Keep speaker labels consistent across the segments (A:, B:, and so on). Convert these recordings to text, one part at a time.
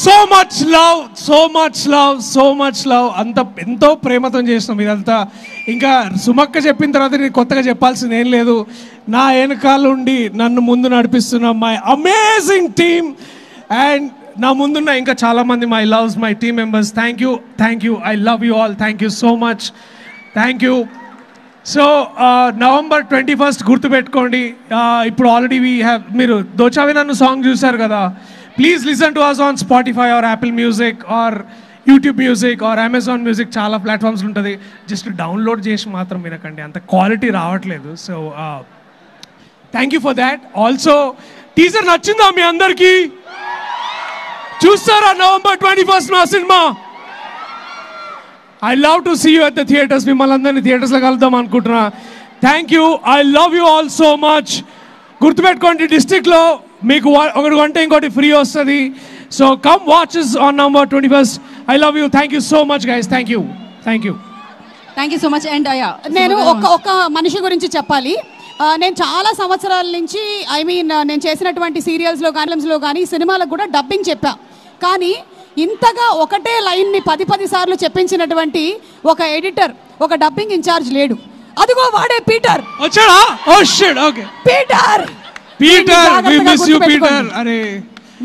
A: So much love అంత ఎంతో ప్రేమతో చేసినాం ఇదంతా. ఇంకా సుమక్క చెప్పిన తర్వాత నేను కొత్తగా చెప్పాల్సింది ఏం లేదు. నా వెనకాల ఉండి నన్ను ముందు నడిపిస్తున్న మై అమేజింగ్ టీమ్ అండ్ నా ముందున్న ఇంకా చాలామంది my loves my team members. Thank you. I love you all. Thank you so much. Thank you. So November 21st గుర్తుపెట్టుకోండి. ఇప్పుడు ఆల్రెడీ మీరు దోచావి నన్ను సాంగ్ చూశారు కదా. Please listen to us on Spotify or Apple Music or YouTube music or Amazon music, చాలా platforms ఉంటుంది. Just download చేసి మాత్రం వినకండి, అంత క్వాలిటీ రావట్లేదు. So thank you for that. Also teaser నచ్చిందా మీ అందరికీ? చూస్తారా November 21st నా సినిమా? I love to see you at the theaters. మిమ్మల్ని అందరినీ థియేటర్స్లో కలుద్దాం అనుకుంటున్నా. Thank you. I love you all so much. గుర్తుపెట్టుకోండి, డిస్ట్రిక్ట్లో మీకు ఒకటి కొంటే ఇంకోటి ఫ్రీ వస్తుంది. So come watches on November 21st. I love you. Thank you so much guys. Thank you
B: so much. And నేను ఒక మనిషి గురించి చెప్పాలి. నేను చాలా సంవత్సరాల నుంచి నేను చేసినటువంటి సీరియల్స్లో కానీ సినిమాలకు కూడా డబ్బింగ్ చెప్పా. కానీ ఇంతగా ఒకటే లైన్ని 10 సార్లు చెప్పించినటువంటి ఒక ఎడిటర్, ఒక డబ్బింగ్ ఇన్ఛార్జ్ లేడు. అదిగో వాడే పీటర్.
A: వచ్చాడా? Oh shit. Okay, Peter we miss you Peter. అరే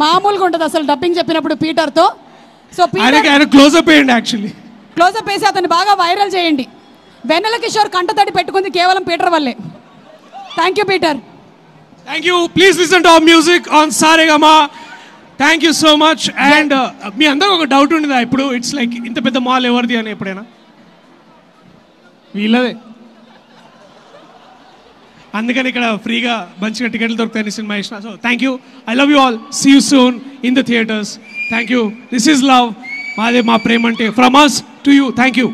B: మామూలుగా ఉంటుంది అసలు డబ్బింగ్ చెప్పినప్పుడు పీటర్తో. సో
A: పీటర్ క్లోజ్అప్ చేయండి, యాక్చువల్లీ
B: క్లోజ్అప్ వేసి అతన్ని బాగా వైరల్ చేయండి. వెన్నెల కిషోర్ కంటతడి పెట్టుకుంది కేవలం పీటర్ వల్లే. Thank you Peter.
A: Thank you. Please listen to our music on Saregama. Thank you so much. And మీ అందరికి ఒక డౌట్ ఉండదా ఇప్పుడు? ఇట్స్ లైక్ ఇంత పెద్ద మాల్ ఎవరిది అని ఎప్పుడైనా? వీళ్ళదే. అందుకని ఇక్కడ ఫ్రీగా మంచిగా టికెట్లు దొరుకుతాయని సినిమా ఇచ్చిన. So thank you. I love you all. See you soon in the theatres. Thank you. This is love. మాదే మా ప్రేమ అంటే. From us to you. Thank you.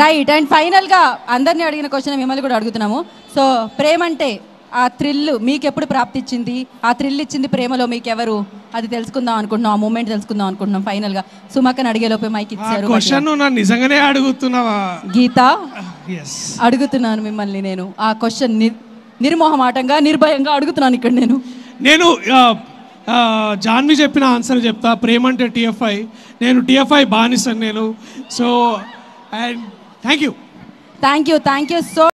C: Right. And ఫైనల్గా అందరినీ అడిగిన క్వశ్చన్ మిమ్మల్ని కూడా అడుగుతున్నాము. సో ప్రేమ అంటే ఆ థ్రిల్ మీకు ఎప్పుడు ప్రాప్తిచ్చింది? ఆ థ్రిల్ ఇచ్చింది ప్రేమలో మీకు ఎవరు? అది తెలుసుకుందాం అనుకుంటున్నాం, ఆ మూమెంట్ తెలుసుకుందాం అనుకుంటున్నాం. ఫైనల్గా సుమక్కని అడిగే లోపే మైక్ ఇచ్చారు.
A: నిజంగానే అడుగుతున్నావా
C: గీత? అడుగుతున్నాను మిమ్మల్ని నేను. ఆ క్వశ్చన్ నిర్మోహమాటంగా నిర్భయంగా అడుగుతున్నాను ఇక్కడ నేను.
A: జాన్వి చెప్పిన ఆన్సర్ చెప్తా. ప్రేమ అంటే TFI. నేను TFI బానిసను నేను. So and thank you
C: so